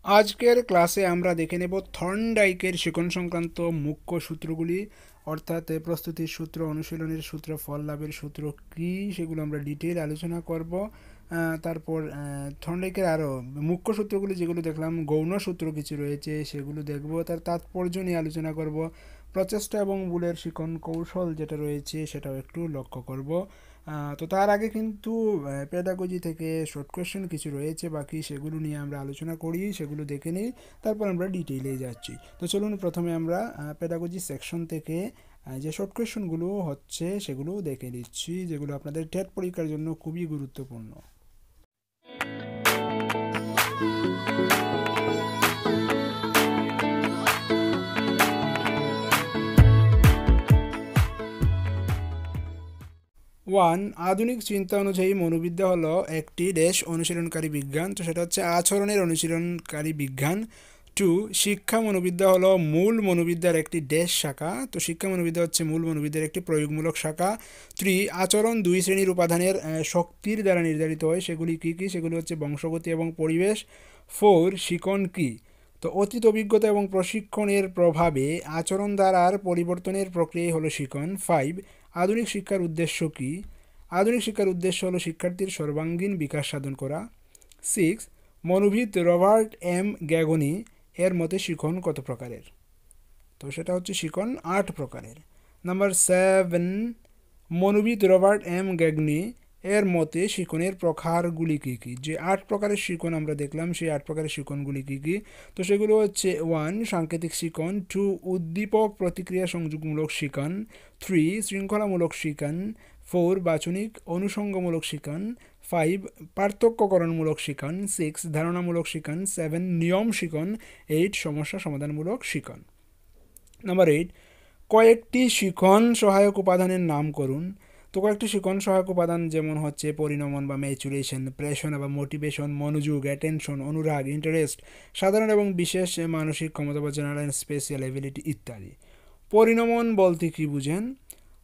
আজকের ক্লাসে আমরা দেখে নেব থর্নডাইকের শিকন সংক্রান্ত মুখ্য সূত্রগুলি, অর্থাৎ প্রস্তুতির সূত্র, অনুশীলনের সূত্র, ফল লাভের সূত্র কী সেগুলো আমরা ডিটেইল আলোচনা করব। তারপর থর্নডাইকের আরও মুখ্য সূত্রগুলি যেগুলো দেখলাম, গৌণ সূত্র কিছু রয়েছে সেগুলো দেখব, তার তাৎপর্য নিয়ে আলোচনা করব। প্রচেষ্টা এবং ভুলের শিকন কৌশল যেটা রয়েছে সেটাও একটু লক্ষ্য করব। তো তার আগে কিন্তু পেডাগজি থেকে শর্ট কোয়েশ্চেন কিছু রয়েছে বাকি, সেগুলো নিয়ে আমরা আলোচনা করি, সেগুলো দেখে নিই, তারপর আমরা ডিটেইলে যাচ্ছি। তো চলুন প্রথমে আমরা পেডাগজি সেকশন থেকে যে শর্ট কোয়েশ্চেনগুলো হচ্ছে সেগুলো দেখে নিচ্ছি, যেগুলো আপনাদের টেট পরীক্ষার জন্য খুবই গুরুত্বপূর্ণ। ওয়ান, আধুনিক চিন্তা অনুযায়ী মনোবিদ্যা হলো একটি দেশ অনুশীলনকারী বিজ্ঞান, তো সেটা হচ্ছে আচরণের অনুশীলনকারী বিজ্ঞান। টু, শিক্ষা মনোবিদ্যা হলো মূল মনোবিদ্যার একটি দেশ শাখা, তো শিক্ষা মনোবিদ্যা হচ্ছে মূল মনোবিদ্যার একটি প্রয়োগমূলক শাখা। থ্রি, আচরণ দুই শ্রেণীর উপাদানের শক্তির দ্বারা নির্ধারিত হয়, সেগুলি কী কী? সেগুলি হচ্ছে বংশগতি এবং পরিবেশ। ফোর, শিকন কী? তো অতীত অভিজ্ঞতা এবং প্রশিক্ষণের প্রভাবে আচরণ দ্বারার পরিবর্তনের প্রক্রিয়াই হলো শিকন। ফাইভ, আধুনিক শিক্ষার উদ্দেশ্য কী? আধুনিক শিক্ষার উদ্দেশ্য হলো শিক্ষার্থীর সর্বাঙ্গীন বিকাশ সাধন করা। সিক্স, মনোবিদ রবার্ট এম গ্যাগনি এর মতে শিখন কত প্রকারের? তো সেটা হচ্ছে শিখন 8 প্রকারের। নাম্বার 7, মনোবিদ রবার্ট এম গ্যাগনি এর মতে শিখনের প্রকারগুলি কী কী? যে 8 প্রকারের শিখন আমরা দেখলাম, সেই 8 প্রকারের শিখনগুলি কী কী? তো সেগুলো হচ্ছে 1, সাংকেতিক শিখন। 2, উদ্দীপক প্রতিক্রিয়া সংযোগমূলক শিখন। 3, শৃঙ্খলামূলক শিখন। 4, বাচনিক অনুষঙ্গমূলক শিখন। 5, পার্থক্যকরণমূলক শিখন। 6, ধারণামূলক শিখন। 7, নিয়ম শিখন। 8, সমস্যা সমাধানমূলক শিখন। নাম্বার 8, কয়েকটি শিখন সহায়ক উপাদানের নাম করুন। তো কয়েকটি শিখন সহায়ক উপাদান যেমন হচ্ছে পরিণমন বা ম্যাচুরেশন, প্রেষণা বা মোটিভেশন, মনোযোগ, অ্যাটেনশন, অনুরাগ, ইন্টারেস্ট, সাধারণ এবং বিশেষ মানসিক ক্ষমতা বা জেনারেল অ্যান্ড স্পেশাল এবিলিটি ইত্যাদি। পরিণমন বলতে কি বুঝেন?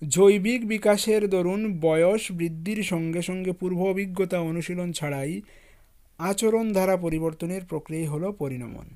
জৈবিক বিকাশের দরুন বয়স বৃদ্ধির সঙ্গে সঙ্গে পূর্ব অভিজ্ঞতা অনুশীলন ছাড়াই আচরণ ধারা পরিবর্তনের প্রক্রিয়া হলো পরিণমন।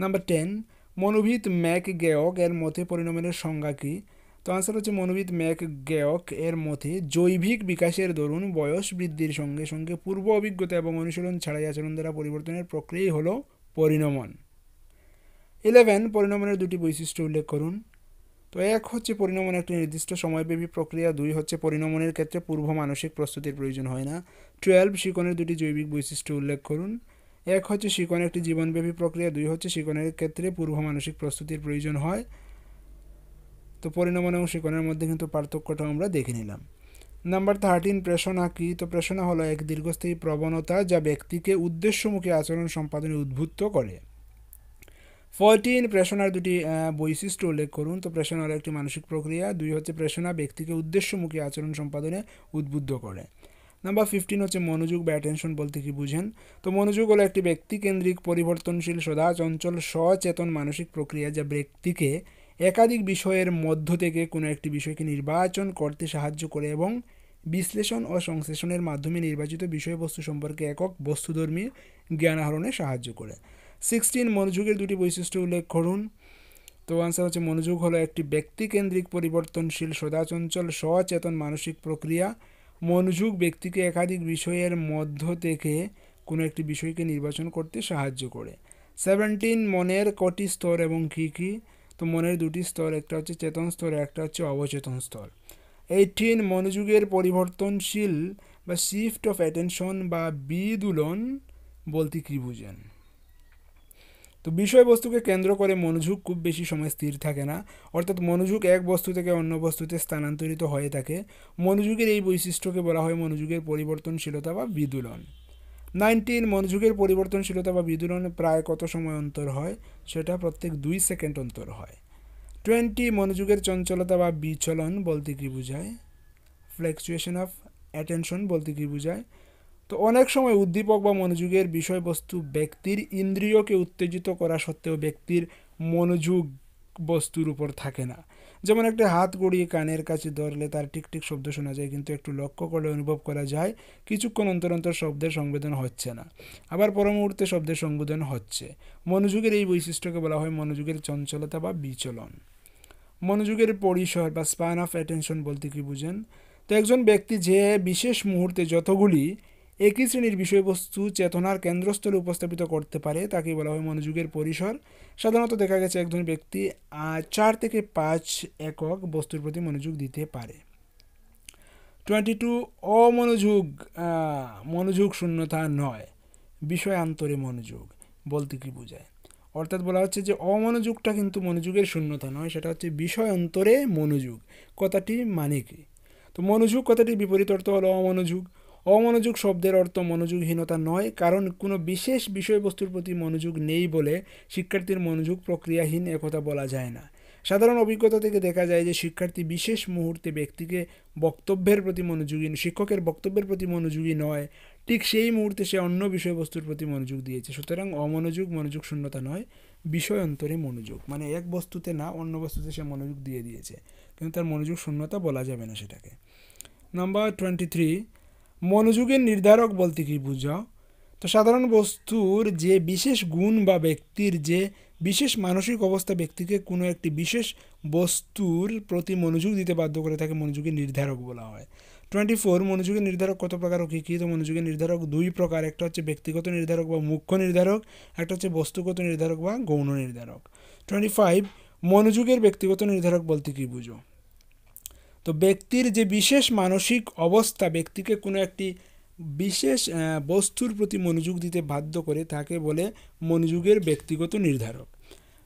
নাম্বার 10, মনোবিদ ম্যাক গেয়ক এর মতে পরিণমনের সংজ্ঞা কী? তো আনসার হচ্ছে মনোবিদ ম্যাক গেয়ক এর মতে জৈবিক বিকাশের দরুন বয়স বৃদ্ধির সঙ্গে সঙ্গে পূর্ব অভিজ্ঞতা এবং অনুশীলন ছাড়াই আচরণ দ্বারা পরিবর্তনের প্রক্রিয়াই হলো পরিণমন। 11, পরিণমনের দুটি বৈশিষ্ট্য উল্লেখ করুন। তো 1 হচ্ছে পরিণমন একটি নির্দিষ্ট সময়ব্যাপী প্রক্রিয়া। 2 হচ্ছে পরিণমনের ক্ষেত্রে পূর্ব মানসিক প্রস্তুতির প্রয়োজন হয় না। 12, শিকনের দুটি জৈবিক বৈশিষ্ট্য উল্লেখ করুন। 1 হচ্ছে শিকন একটি জীবনব্যাপী প্রক্রিয়া। 2 হচ্ছে শিকনের ক্ষেত্রে পূর্ব মানসিক প্রস্তুতির প্রয়োজন হয়। তো পরিণমন এবং শিকনের মধ্যে কিন্তু পার্থক্যটা আমরা দেখে নিলাম। নাম্বার 13, প্রেষণা কী? তো প্রেষণা হলো এক দীর্ঘস্থায়ী প্রবণতা যা ব্যক্তিকে উদ্দেশ্যমুখী আচরণ সম্পাদনে উদ্বুদ্ধ করে। 14, প্রেষণার দুটি বৈশিষ্ট্য উল্লেখ করুন। তো প্রেষণা হলো একটি মানসিক প্রক্রিয়া। 2 হচ্ছে প্রেষণা ব্যক্তিকে উদ্দেশ্যমুখী আচরণ সম্পাদনে উদ্বুদ্ধ করে। নাম্বার 15 হচ্ছে মনোযোগ বা অ্যাটেনশন বলতে কি বুঝেন? তো মনোযোগ হলো একটি ব্যক্তিকেন্দ্রিক পরিবর্তনশীল সদা চঞ্চল সচেতন মানসিক প্রক্রিয়া যা ব্যক্তিকে একাধিক বিষয়ের মধ্য থেকে কোনো একটি বিষয়কে নির্বাচন করতে সাহায্য করে এবং বিশ্লেষণ ও সংশ্লেষণের মাধ্যমে নির্বাচিত বিষয়বস্তু সম্পর্কে একক বস্তুধর্মী জ্ঞান আহরণে সাহায্য করে। 16, মনোযোগের দুটি বৈশিষ্ট্য উল্লেখ করুন। তো আনসার হচ্ছে মনোযোগ হলো একটি ব্যক্তিকেন্দ্রিক পরিবর্তনশীল সদাচঞ্চল সচেতন মানসিক প্রক্রিয়া। মনোযোগ ব্যক্তিকে একাধিক বিষয়ের মধ্য থেকে কোনো একটি বিষয়কে নির্বাচন করতে সাহায্য করে। 17, মনের কটি স্তর এবং কী কী? তো মনের দুটি স্তর, একটা হচ্ছে চেতন স্তর, একটা হচ্ছে অবচেতন স্তর। 18, মনোযোগের পরিবর্তনশীল বা শিফট অফ অ্যাটেনশন বা বিদুলন বলতে কী বুঝেন? তো বিষয়বস্তুকে কেন্দ্র করে মনোযোগ খুব বেশি সময় স্থির থাকে না, অর্থাৎ মনোযোগ এক বস্তু থেকে অন্য বস্তুতে স্থানান্তরিত হয়ে থাকে। মনোযোগের এই বৈশিষ্ট্যকে বলা হয় মনোযোগের পরিবর্তনশীলতা বা বিদুলন। 19, মনোযোগের পরিবর্তনশীলতা বা বিদুলন প্রায় কত সময় অন্তর হয়? সেটা প্রত্যেক 2 সেকেন্ড অন্তর হয়। 20, মনোযোগের চঞ্চলতা বা বিচলন বলতে কী বোঝায়? ফ্ল্যাকচুয়েশন অফ অ্যাটেনশন বলতে কী বোঝায়? তো অনেক সময় উদ্দীপক বা মনোযোগের বিষয়বস্তু ব্যক্তির ইন্দ্রিয়কে উত্তেজিত করা সত্ত্বেও ব্যক্তির মনোযোগ বস্তুর উপর থাকে না। যেমন একটা হাত গড়িয়ে কানের কাছে ধরলে তার টিকটিক শব্দ শোনা যায়, কিন্তু একটু লক্ষ্য করলে অনুভব করা যায় কিছুক্ষণ অন্তর অন্তর শব্দের সংবেদন হচ্ছে না, আবার পর মুহূর্তে শব্দের সংবেদন হচ্ছে। মনোযোগের এই বৈশিষ্ট্যকে বলা হয় মনোযোগের চঞ্চলতা বা বিচলন। মনোযোগের পরিসর বা স্প্যান অফ অ্যাটেনশন বলতে কি বুঝেন? তো একজন ব্যক্তি যে বিশেষ মুহূর্তে যতগুলি একই শ্রেণীর বিষয়বস্তু চেতনার কেন্দ্রস্থলে উপস্থাপিত করতে পারে তাকে বলা হয় মনোযোগের পরিসর। সাধারণত দেখা গেছে একজন ব্যক্তি 4 থেকে 5 একক বস্তুর প্রতি মনোযোগ দিতে পারে। 22 অমনোযোগ মনোযোগ শূন্যতা নয়, বিষয়ান্তরে মনোযোগ বলতে কি বোঝায়? অর্থাৎ বলা হচ্ছে যে অমনোযোগটা কিন্তু মনোযোগের শূন্যতা নয়, সেটা হচ্ছে বিষয় অন্তরে মনোযোগ। কথাটি মানে কি? তো মনোযোগ কথাটির বিপরীত অর্থ হলো অমনোযোগ। অমনোযোগ শব্দের অর্থ মনোযোগহীনতা নয়, কারণ কোনো বিশেষ বিষয়বস্তুর প্রতি মনোযোগ নেই বলে শিক্ষার্থীর মনোযোগ প্রক্রিয়াহীন একথা বলা যায় না। সাধারণ অভিজ্ঞতা থেকে দেখা যায় যে শিক্ষার্থী বিশেষ মুহূর্তে ব্যক্তিকে বক্তব্যের প্রতি মনোযোগী, শিক্ষকের বক্তব্যের প্রতি মনোযোগী নয়, ঠিক সেই মুহূর্তে সে অন্য বিষয়বস্তুর প্রতি মনোযোগ দিয়েছে। সুতরাং অমনোযোগ মনোযোগ শূন্যতা নয়, বিষয় অন্তরে মনোযোগ, মানে এক বস্তুতে না অন্য বস্তুতে সে মনোযোগ দিয়ে দিয়েছে, কিন্তু তার মনোযোগ শূন্যতা বলা যাবে না সেটাকে। নাম্বার 23, মনোযোগের নির্ধারক বলতে কি বুঝাও? তো সাধারণ বস্তুর যে বিশেষ গুণ বা ব্যক্তির যে বিশেষ মানসিক অবস্থা ব্যক্তিকে কোনো একটি বিশেষ বস্তুর প্রতি মনোযোগ দিতে বাধ্য করে তাকে মনোযোগের নির্ধারক বলা হয়। 24, মনোযোগের নির্ধারক কত প্রকার ও কী কী? তো মনোযোগের নির্ধারক 2 প্রকার, একটা হচ্ছে ব্যক্তিগত নির্ধারক বা মুখ্য নির্ধারক, একটা হচ্ছে বস্তুগত নির্ধারক বা গৌণ নির্ধারক। 25, মনোযোগের ব্যক্তিগত নির্ধারক বলতে কি বুঝো? তো ব্যক্তির যে বিশেষ মানসিক অবস্থা ব্যক্তিকে কোনো একটি বিশেষ বস্তুর প্রতি মনোযোগ দিতে বাধ্য করে তাকে বলে মনোযোগের ব্যক্তিগত নির্ধারক।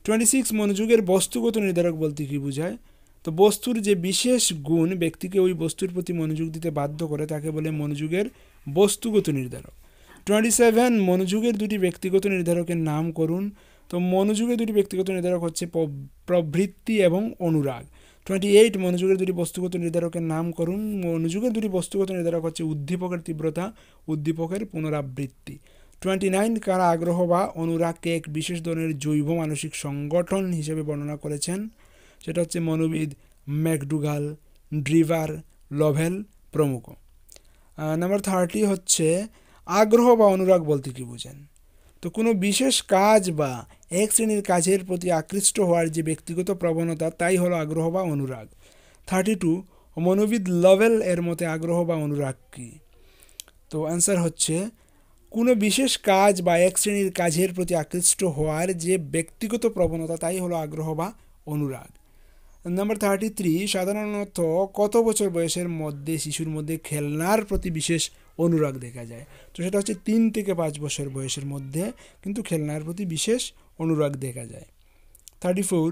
26, মনোযোগের বস্তুগত নির্ধারক বলতে কি বোঝায়? তো বস্তুর যে বিশেষ গুণ ব্যক্তিকে ওই বস্তুর প্রতি মনোযোগ দিতে বাধ্য করে তাকে বলে মনোযোগের বস্তুগত নির্ধারক। 27, মনোযোগের দুটি ব্যক্তিগত নির্ধারকের নাম করুন। তো মনোযোগের দুটি ব্যক্তিগত নির্ধারক হচ্ছে প্রবৃত্তি এবং অনুরাগ। 28, মনোযোগের দুটি বস্তুগত নির্ধারকের নাম করুন। মনোযোগের দুটি বস্তুগত নির্ধারক হচ্ছে উদ্দীপকের তীব্রতা, উদ্দীপকের পুনরাবৃত্তি। 29, কারা আগ্রহ বা অনুরাগকে এক বিশেষ ধরনের জৈব মানসিক সংগঠন হিসেবে বর্ণনা করেছেন? সেটা হচ্ছে মনোবিদ ম্যাকডুগাল, ড্রিভার, লভেল প্রমুখ। নাম্বার 30 হচ্ছে আগ্রহ বা অনুরাগ বলতে কি বুঝেন? তো কোনো বিশেষ কাজ বা এক শ্রেণীর কাজের প্রতি আকৃষ্ট হওয়ার যে ব্যক্তিগত প্রবণতা তাই হলো আগ্রহ বা অনুরাগ। 32, মনোবিদ লভেল এর মতে আগ্রহ বা অনুরাগ কী? তো অ্যান্সার হচ্ছে কোনো বিশেষ কাজ বা এক শ্রেণীর কাজের প্রতি আকৃষ্ট হওয়ার যে ব্যক্তিগত প্রবণতা তাই হলো আগ্রহ বা অনুরাগ। নাম্বার 33, সাধারণত কত বছর বয়সের মধ্যে শিশুর মধ্যে খেলনার প্রতি বিশেষ অনুরাগ দেখা যায়? তো সেটা হচ্ছে 3 থেকে 5 বছর বয়সের মধ্যে কিন্তু খেলনার প্রতি বিশেষ অনুরাগ দেখা যায়। 34,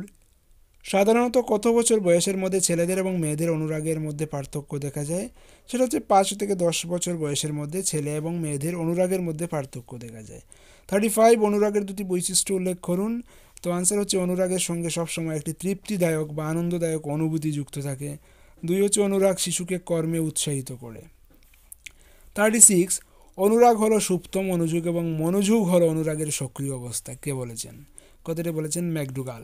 সাধারণত কত বছর বয়সের মধ্যে ছেলেদের এবং মেয়েদের অনুরাগের মধ্যে পার্থক্য দেখা যায়? সেটা হচ্ছে 5 থেকে 10 বছর বয়সের মধ্যে ছেলে এবং মেয়েদের অনুরাগের মধ্যে পার্থক্য দেখা যায়। 35, অনুরাগের দুটি বৈশিষ্ট্য উল্লেখ করুন। তো আনসার হচ্ছে অনুরাগের সঙ্গে সবসময় একটি তৃপ্তিদায়ক বা আনন্দদায়ক অনুভূতি যুক্ত থাকে। 2 হচ্ছে অনুরাগ শিশুকে কর্মে উৎসাহিত করে। 36, অনুরাগ হলো সুপ্ত মনোযোগ এবং মনোযোগ হলো অনুরাগের সক্রিয় অবস্থা। কে বলেছেন? কথাটি বলেছেন ম্যাকডুগাল।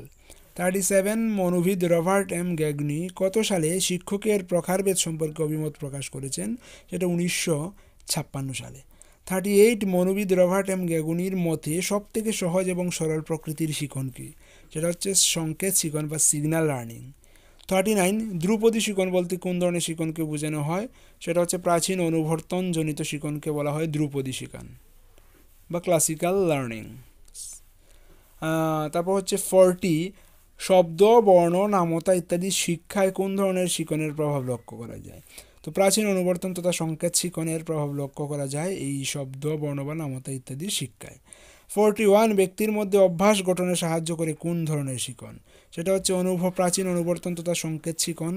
37, মনোবিদ রবার্ট এম গ্যাগনি কত সালে শিক্ষকের প্রকারভেদ সম্পর্কে অভিমত প্রকাশ করেছেন? সেটা 1956 সালে। 38, মনোবিদ রবার্ট এম গ্যাগনির মতে সবথেকে সহজ এবং সরল প্রকৃতির শিখন কি? সেটা হচ্ছে সংকেত শিখন বা সিগন্যাল লার্নিং। 39, ধ্রুপদী শিখন বলতে কোন ধরনের শিখনকে বোঝানো হয়? সেটা হচ্ছে প্রাচীন অনুবর্তনজনিত শিখনকে বলা হয় ধ্রুপদী শিখন বা ক্লাসিক্যাল লার্নিং। তারপর হচ্ছে 40, শব্দ, বর্ণ, নামতা ইত্যাদি শিক্ষায় কোন ধরনের শিখনের প্রভাব লক্ষ্য করা যায়? তো প্রাচীন অনুবর্তন তথা সংকেত শিখনের প্রভাব লক্ষ্য করা যায় এই শব্দ, বর্ণ বা নামতা ইত্যাদি শিক্ষায়। 41, ব্যক্তির মধ্যে অভ্যাস গঠনে সাহায্য করে কোন ধরনের শিখন? সেটা হচ্ছে প্রাচীন অনুবর্তন তথা সংকেত শিখন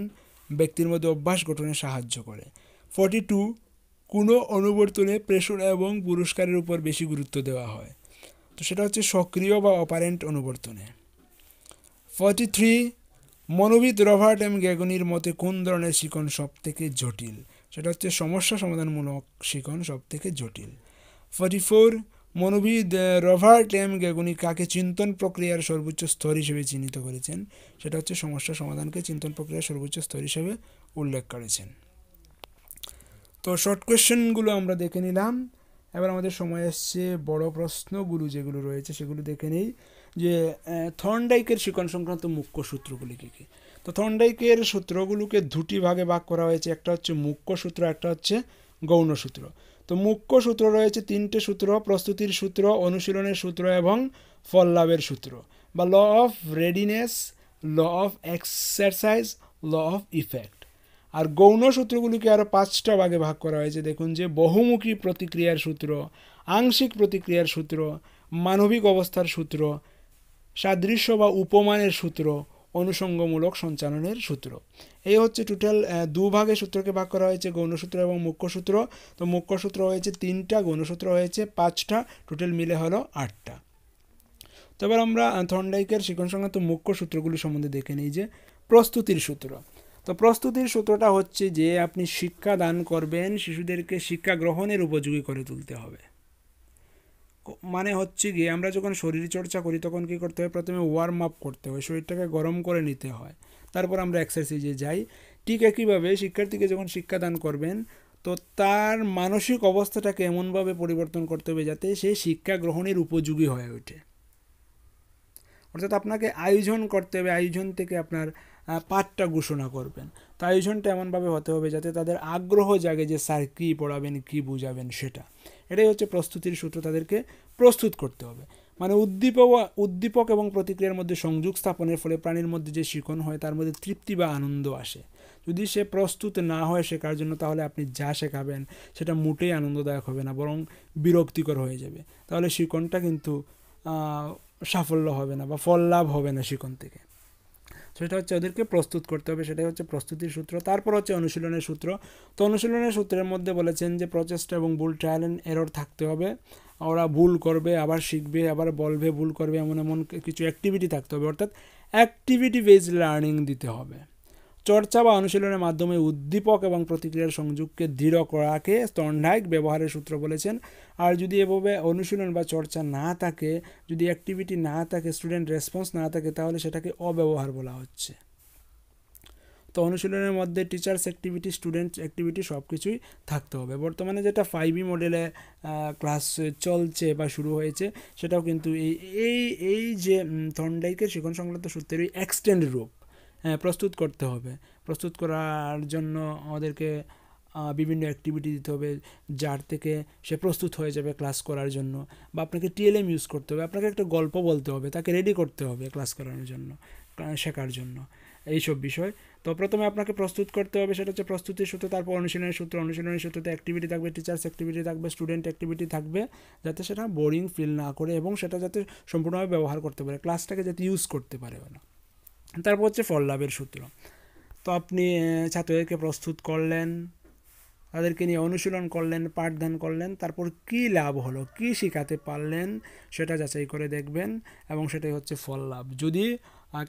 ব্যক্তির মধ্যে অভ্যাস গঠনে সাহায্য করে। 42, কোনো অনুবর্তনে প্রেষণ এবং পুরস্কারের উপর বেশি গুরুত্ব দেওয়া হয়? তো সেটা হচ্ছে সক্রিয় বা অপারেন্ট অনুবর্তনে। 43, মনোবিদ রবার্ট এম গ্যাগনির মতে কোন ধরনের শিখন সব থেকে জটিল? সেটা হচ্ছে সমস্যা সমাধানমূলক শিখন সব থেকে জটিল। 44, মনোবিদ রবার্ট এম গ্রেগনি কাকে চিন্তন প্রক্রিয়ার সর্বোচ্চ স্তর হিসেবে চিহ্নিত করেছেন? সেটা হচ্ছে সমস্যা সমাধানকে চিন্তন প্রক্রিয়ার সর্বোচ্চ স্তর হিসেবে উল্লেখ করেছেন। তো শর্ট কোয়েশ্চেনগুলো আমরা দেখে নিলাম। এবার আমাদের সময় আসছে বড় প্রশ্নগুলো যেগুলো রয়েছে সেগুলো দেখে নেই, যে থর্নডাইকের শিকন সংক্রান্ত মুখ্য সূত্রগুলি কী কী। তো থর্নডাইকের সূত্রগুলোকে দুটি ভাগে ভাগ করা হয়েছে, একটা হচ্ছে মুখ্য সূত্র, একটা হচ্ছে গৌণ সূত্র। তো মুখ্য সূত্র রয়েছে তিনটে সূত্র: প্রস্তুতির সূত্র, অনুশীলনের সূত্র এবং ফল লাভের সূত্র, বা law of readiness, law of exercise, law of effect. আর গৌণ সূত্রগুলিকে আরও 5টা ভাগে ভাগ করা হয়েছে। দেখুন যে বহুমুখী প্রতিক্রিয়ার সূত্র, আংশিক প্রতিক্রিয়ার সূত্র, মানবিক অবস্থার সূত্র, সাদৃশ্য বা উপমানের সূত্র, অনুষঙ্গমূলক সঞ্চালনের সূত্র। এই হচ্ছে টোটাল দুভাগে সূত্রকে ভাগ করা হয়েছে, গৌণ সূত্র এবং মুখ্য সূত্র। তো মুখ্য সূত্র হয়েছে 3টা, গৌণ সূত্র হয়েছে 5টা, টোটাল মিলে হলো 8টা। তো এবার আমরা থর্নডাইকের শিকন সংক্রান্ত মুখ্য সূত্রগুলি সম্বন্ধে দেখে নিই। যে প্রস্তুতির সূত্র। তো প্রস্তুতির সূত্রটা হচ্ছে যে আপনি শিক্ষা দান করবেন, শিশুদেরকে শিক্ষা গ্রহণের উপযোগী করে তুলতে হবে। মানে হচ্ছে গিয়ে আমরা যখন শরীর চর্চা করি তখন কী করতে হয়? প্রথমে ওয়ার্ম আপ করতে হয়, শরীরটাকে গরম করে নিতে হয়, তারপর আমরা এক্সারসাইজে যাই। ঠিক একইভাবে শিক্ষার্থীকে যখন শিক্ষাদান করবেন তো তার মানসিক অবস্থাটাকে এমনভাবে পরিবর্তন করতে হবে যাতে সে শিক্ষা গ্রহণের উপযোগী হয়ে ওঠে। অর্থাৎ আপনাকে আয়োজন করতে হবে, আয়োজন থেকে আপনার পাঠটা ঘোষণা করবেন। তো আয়োজনটা এমনভাবে হতে হবে যাতে তাদের আগ্রহ জাগে যে স্যার কী পড়াবেন, কী বুঝাবেন সেটা। এটাই হচ্ছে প্রস্তুতির সূত্র, তাদেরকে প্রস্তুত করতে হবে। মানে উদ্দীপক এবং প্রতিক্রিয়ার মধ্যে সংযোগ স্থাপনের ফলে প্রাণীর মধ্যে যে শিখন হয় তার মধ্যে তৃপ্তি বা আনন্দ আসে। যদি সে প্রস্তুত না হয় শেখার জন্য তাহলে আপনি যা শেখাবেন সেটা মোটেই আনন্দদায়ক হবে না, বরং বিরক্তিকর হয়ে যাবে। তাহলে শিখনটা কিন্তু সাফল্য হবে না বা ফল লাভ হবে না শিখন থেকে। সেটা হচ্ছে ওদেরকে প্রস্তুত করতে হবে, সেটাই হচ্ছে প্রস্তুতির সূত্র। তারপর হচ্ছে অনুশীলনের সূত্র। তো অনুশীলনের সূত্রের মধ্যে বলেছেন যে প্রচেষ্টা এবং ভুল, ট্রায়াল অ্যান্ড এরর থাকতে হবে। ওরা ভুল করবে, আবার শিখবে, আবার বলবে, ভুল করবে, এমন এমন কিছু অ্যাক্টিভিটি থাকতে হবে, অর্থাৎ অ্যাক্টিভিটি বেসড লার্নিং দিতে হবে। চর্চা বা অনুশীলনের মাধ্যমে উদ্দীপক এবং প্রতিক্রিয়ার সংযোগকে দৃঢ় করাকে থর্নডাইক ব্যবহারের সূত্র বলেছেন। আর যদি এভাবে অনুশীলন বা চর্চা না থাকে, যদি অ্যাক্টিভিটি না থাকে, স্টুডেন্ট রেসপন্স না থাকে, তাহলে সেটাকে অব্যবহার বলা হচ্ছে। তো অনুশীলনের মধ্যে টিচার্স অ্যাক্টিভিটি, স্টুডেন্টস অ্যাক্টিভিটি সব কিছুই থাকতে হবে। বর্তমানে যেটা 5E মডেলে ক্লাস চলছে বা শুরু হয়েছে সেটাও কিন্তু এই যে থর্নডাইকের শিখন সংক্রান্ত সূত্রের এক্সটেন্ড রূপ। প্রস্তুত করতে হবে। প্রস্তুত করার জন্য আমাদেরকে বিভিন্ন অ্যাক্টিভিটি দিতে হবে যার থেকে সে প্রস্তুত হয়ে যাবে ক্লাস করার জন্য। বা আপনাকে টিএলএম ইউজ করতে হবে, আপনাকে একটা গল্প বলতে হবে, তাকে রেডি করতে হবে ক্লাস করানোর জন্য, শেখার জন্য, এইসব বিষয়। তো প্রথমে আপনাকে প্রস্তুত করতে হবে, সেটা হচ্ছে প্রস্তুতির সূত্র। তারপর অনুশীলনের সূত্র, অনুশীলনের সূত্রতে অ্যাক্টিভিটি থাকবে, টিচার্স অ্যাক্টিভিটি থাকবে, স্টুডেন্ট অ্যাক্টিভিটি থাকবে, যাতে সেটা বোরিং ফিল না করে এবং সেটা যাতে সম্পূর্ণভাবে ব্যবহার করতে পারে, ক্লাসটাকে যাতে ইউজ করতে পারে না। তারপর হচ্ছে ফল লাভের সূত্র। তো আপনি ছাত্রদেরকে প্রস্তুত করলেন, তাদেরকে নিয়ে অনুশীলন করলেন, পাঠদান করলেন, তারপর কি লাভ হলো, কি শেখাতে পারলেন সেটা যাচাই করে দেখবেন, এবং সেটাই হচ্ছে ফল লাভ। যদি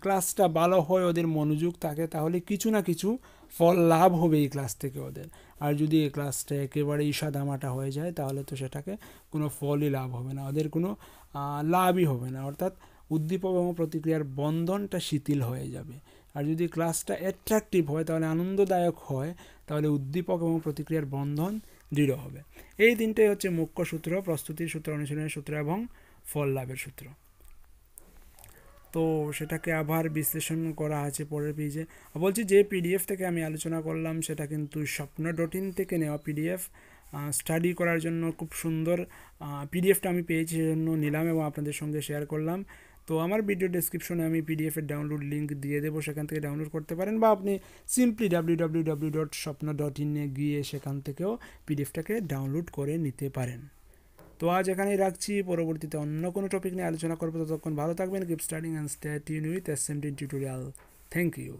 ক্লাসটা ভালো হয়, ওদের মনোযোগ থাকে, তাহলে কিছু না কিছু ফল লাভ হবে এই ক্লাস থেকে ওদের। আর যদি এই ক্লাসটা একেবারেই সাদামাটা হয়ে যায় তাহলে তো সেটাকে কোনো ফলই লাভ হবে না, ওদের কোনো লাভই হবে না। অর্থাৎ উদ্দীপক এবং প্রতিক্রিয়ার বন্ধনটা শিথিল হয়ে যাবে। আর যদি ক্লাসটা অ্যাট্রাকটিভ হয়, তাহলে আনন্দদায়ক হয়, তাহলে উদ্দীপক এবং প্রতিক্রিয়ার বন্ধন দৃঢ় হবে। এই তিনটাই হচ্ছে মুখ্য সূত্র: প্রস্তুতির সূত্র, অনুশীলনের সূত্র এবং ফল লাভের সূত্র। তো সেটাকে আবার বিশ্লেষণ করা আছে পরের পেজে। বলছি যে পিডিএফ থেকে আমি আলোচনা করলাম সেটা কিন্তু স্বপ্ন.in থেকে নেওয়া পিডিএফ। স্টাডি করার জন্য খুব সুন্দর পিডিএফটা আমি পেয়েছি, সেজন্য নিলাম এবং আপনাদের সঙ্গে শেয়ার করলাম। তো আমার ভিডিও ডেসক্রিপশনে আমি পিডিএফের ডাউনলোড লিঙ্ক দিয়ে দেবো, সেখান থেকে ডাউনলোড করতে পারেন, বা আপনি সিম্পলি www.swapna.in গিয়ে সেখান থেকেও পিডিএফটাকে ডাউনলোড করে নিতে পারেন। তো আজ এখানেই রাখছি, পরবর্তীতে অন্য কোনো টপিক নিয়ে আলোচনা করবো। ততক্ষণ ভালো থাকবেন, keep studying and stay tune with SMDN tutorial. Thank you.